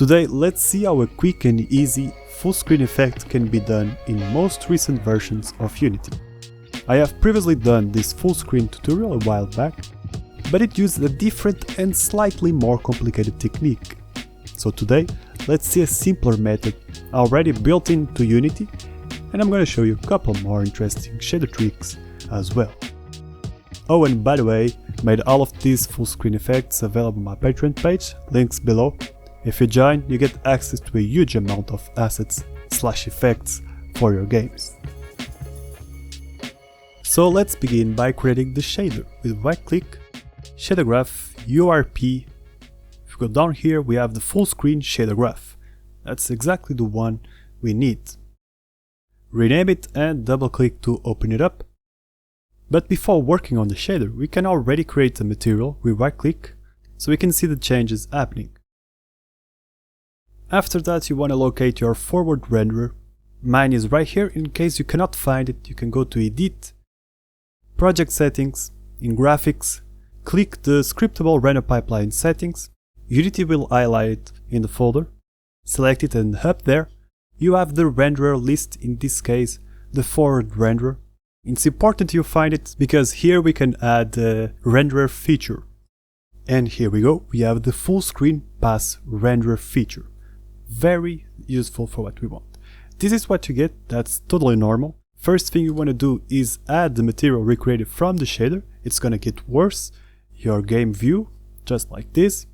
Today let's see how a quick and easy full screen effect can be done in most recent versions of Unity. I have previously done this full screen tutorial a while back, but it used a different and slightly more complicated technique. So today let's see a simpler method already built into Unity, and I'm gonna show you a couple more interesting shader tricks as well. Oh, and by the way, I made all of these full screen effects available on my Patreon page, links below. If you join, you get access to a huge amount of assets/effects for your games. So let's begin by creating the shader with right click, shader graph, URP. If you go down here, we have the full screen shader graph. That's exactly the one we need. Rename it and double click to open it up. But before working on the shader, we can already create a material with right click so we can see the changes happening. After that, you want to locate your forward renderer. Mine is right here. In case you cannot find it, you can go to Edit, Project Settings, in Graphics, click the Scriptable Render Pipeline Settings. Unity will highlight it in the folder. Select it, and up there you have the renderer list, in this case the forward renderer. It's important you find it because here we can add the renderer feature. And here we go, we have the full screen pass renderer feature. Very useful for what we want. This is what you get, that's totally normal. First thing you want to do is add the material recreated from the shader. It's gonna get worse. Your game view, just like this.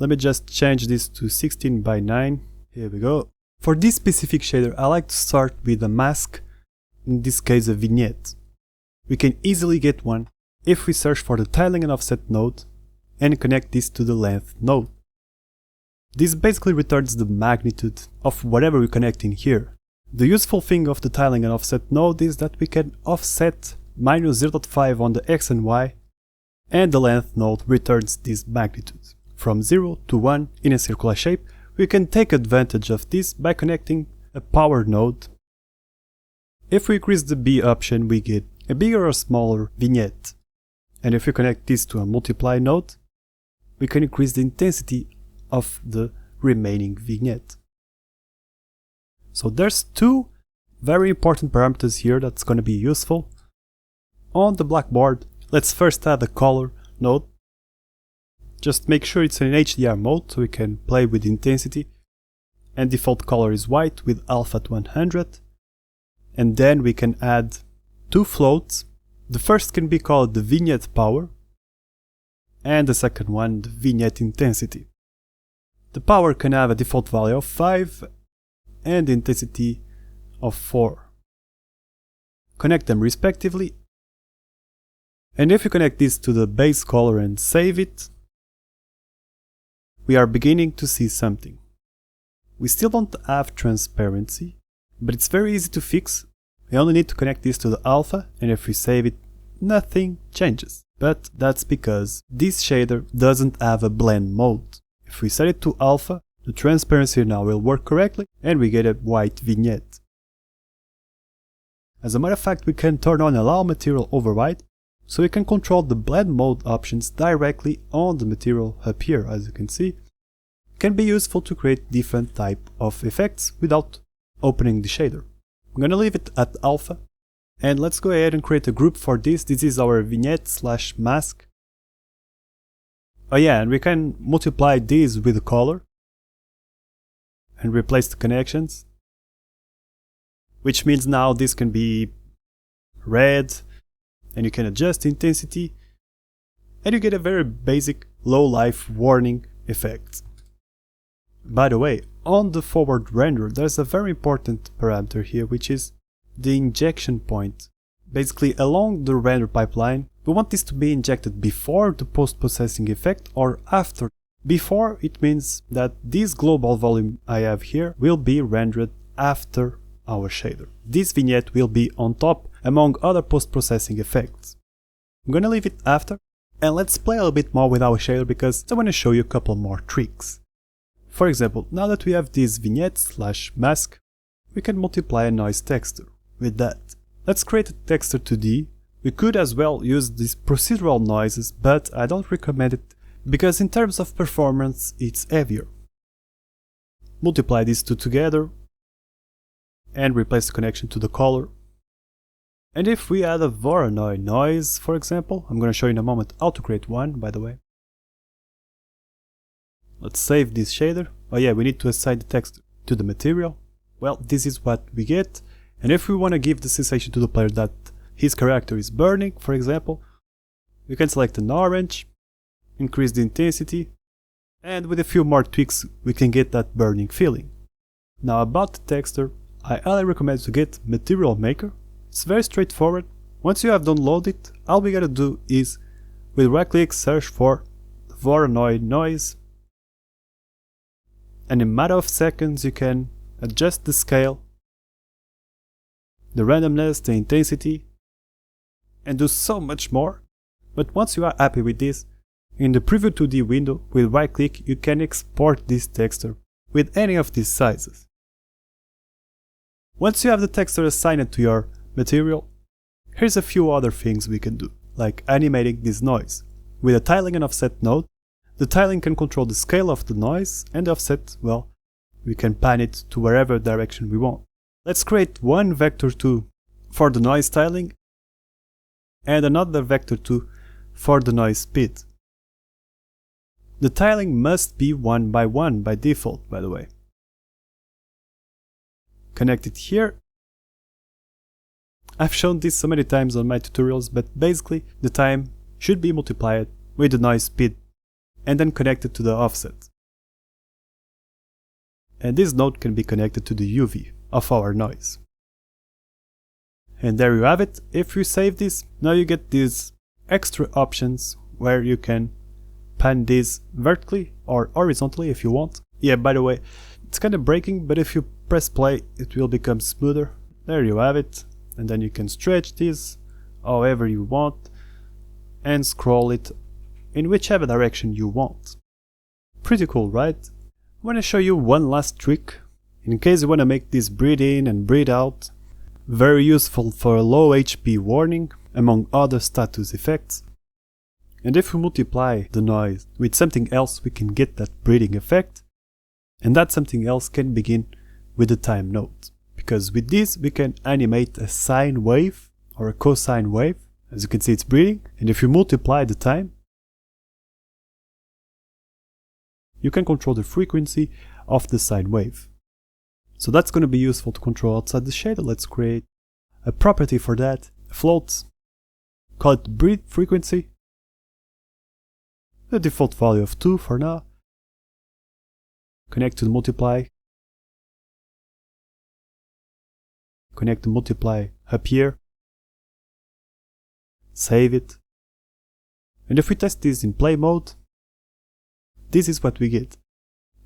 Let me just change this to 16 by 9. Here we go. For this specific shader, I like to start with a mask, in this case a vignette. We can easily get one if we search for the tiling and offset node and connect this to the length node. This basically returns the magnitude of whatever we connect in here. The useful thing of the tiling and offset node is that we can offset -0.5 on the X and Y, and the length node returns this magnitude. From 0 to 1 in a circular shape, we can take advantage of this by connecting a power node. If we increase the B option, we get a bigger or smaller vignette. And if we connect this to a multiply node, we can increase the intensity of the remaining vignette. So there's two very important parameters here that's going to be useful. On the blackboard, let's first add a color node. Just make sure it's in HDR mode so we can play with intensity. And default color is white with alpha at 100. And then we can add two floats. The first can be called the vignette power, and the second one the vignette intensity. The power can have a default value of 5 and the intensity of 4. Connect them respectively, and if you connect this to the base color and save it, we are beginning to see something. We still don't have transparency, but it's very easy to fix. We only need to connect this to the alpha, and if we save it, nothing changes. But that's because this shader doesn't have a blend mode. If we set it to alpha, the transparency now will work correctly and we get a white vignette. As a matter of fact, we can turn on allow material override, so we can control the blend mode options directly on the material up here. As you can see, it can be useful to create different type of effects without opening the shader. I'm gonna leave it at alpha, and let's go ahead and create a group for this. This is our vignette/mask. Oh yeah, and we can multiply these with the color and replace the connections, which means now this can be red, and you can adjust the intensity, and you get a very basic low life warning effect. By the way, on the forward render there's a very important parameter here, which is the injection point. Basically, along the render pipeline, we want this to be injected before the post-processing effect or after. Before, it means that this global volume I have here will be rendered after our shader. This vignette will be on top among other post-processing effects. I'm gonna leave it after, and let's play a little bit more with our shader because I want to show you a couple more tricks. For example, now that we have this vignette/mask, we can multiply a noise texture with that. Let's create a texture 2D. We could as well use these procedural noises, but I don't recommend it because in terms of performance it's heavier. multiply these two together and replace the connection to the color. And if we add a Voronoi noise, for example, I'm going to show you in a moment how to create one, by the way. Let's save this shader. Oh yeah, we need to assign the text to the material. Well, this is what we get. And if we want to give the sensation to the player that his character is burning, for example, we can select an orange, increase the intensity, and with a few more tweaks we can get that burning feeling. Now about the texture, I highly recommend to get Material Maker. It's very straightforward. Once you have downloaded it, all we gotta do is with right click search for Voronoi noise, and in a matter of seconds you can adjust the scale, the randomness, the intensity, and do so much more. But once you are happy with this, in the Preview 2D window with right click you can export this texture with any of these sizes. Once you have the texture assigned to your material, here's a few other things we can do, like animating this noise. With a tiling and offset node, the tiling can control the scale of the noise, and the offset, well, we can pan it to wherever direction we want. Let's create one vector 2 for the noise tiling and another vector 2 for the noise speed. The tiling must be 1 by 1 by default, by the way. Connect it here. I've shown this so many times on my tutorials, but basically the time should be multiplied with the noise speed and then connected to the offset. And this node can be connected to the UV of our noise. And there you have it. If you save this, now you get these extra options where you can pan this vertically or horizontally if you want. Yeah, by the way, it's kind of breaking, but if you press play it will become smoother. There you have it. And then you can stretch this however you want and scroll it in whichever direction you want. Pretty cool, right? I want to show you one last trick in case you want to make this breathe in and breathe out. Very useful for a low HP warning among other status effects. And if we multiply the noise with something else we can get that breathing effect, and that something else can begin with the time node. Because with this we can animate a sine wave or a cosine wave. As you can see it's breathing, and if you multiply the time, you can control the frequency of the sine wave. So that's going to be useful to control outside the shader. Let's create a property for that, a float, call it breathe frequency, the default value of 2 for now, connect to the multiply, connect the multiply up here, save it, and if we test this in play mode, this is what we get.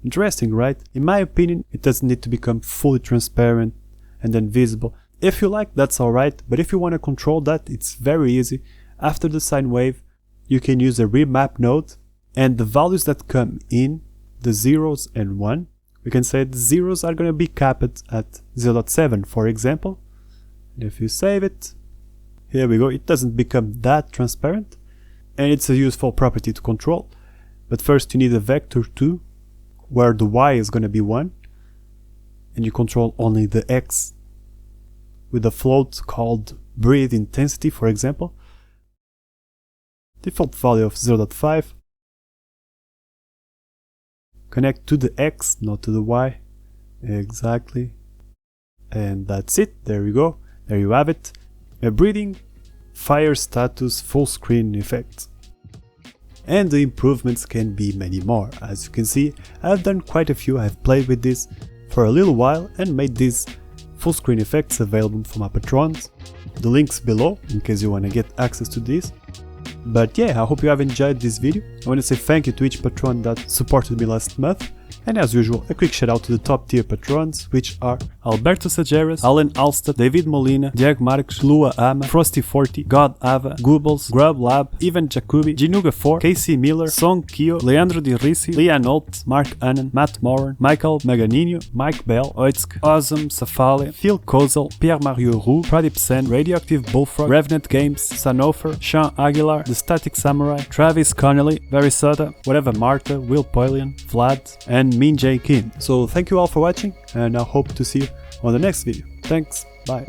Interesting, right? In my opinion, it doesn't need to become fully transparent and then visible. If you like, that's alright, but if you want to control that, it's very easy. After the sine wave, you can use a remap node, and the values that come in, the 0s and 1, we can say the zeros are going to be capped at 0.7, for example. And if you save it, here we go, it doesn't become that transparent, and it's a useful property to control. But first you need a vector 2, where the y is going to be 1, and you control only the x with a float called breathe intensity, for example. Default value of 0.5. Connect to the x, not to the y. Exactly. And that's it. There you go. There you have it. A breathing fire status full screen effect. And the improvements can be many more. As you can see, I've done quite a few. I've played with this for a little while and made these full screen effects available for my patrons. The link's below in case you want to get access to this. But yeah, I hope you have enjoyed this video. I want to say thank you to each patron that supported me last month. And as usual, a quick shout out to the top tier patrons, which are Alberto Sageras, Alan Alstad, David Molina, Diego Marques, Lua Ama, Frosty40, God Ava, Goobles, Grub Lab, Ivan Jacobi, Ginuga4, Casey Miller, Song Kyo, Leandro Di Risi, Leon Holt, Mark Annan, Matt Moran, Michael Maganinho, Mike Bell, Oitsk, Awesome, Safale, Phil Kozel, Pierre Mario Roux, Pradip Sen, Radioactive Bullfrog, Revenant Games, Sanofer, Sean Aguilar, The Static Samurai, Travis Connolly, Verisota, Whatever Marta, Will Poilian, Vlad, and and Minjae Kim. So thank you all for watching, and I hope to see you on the next video. Thanks, bye.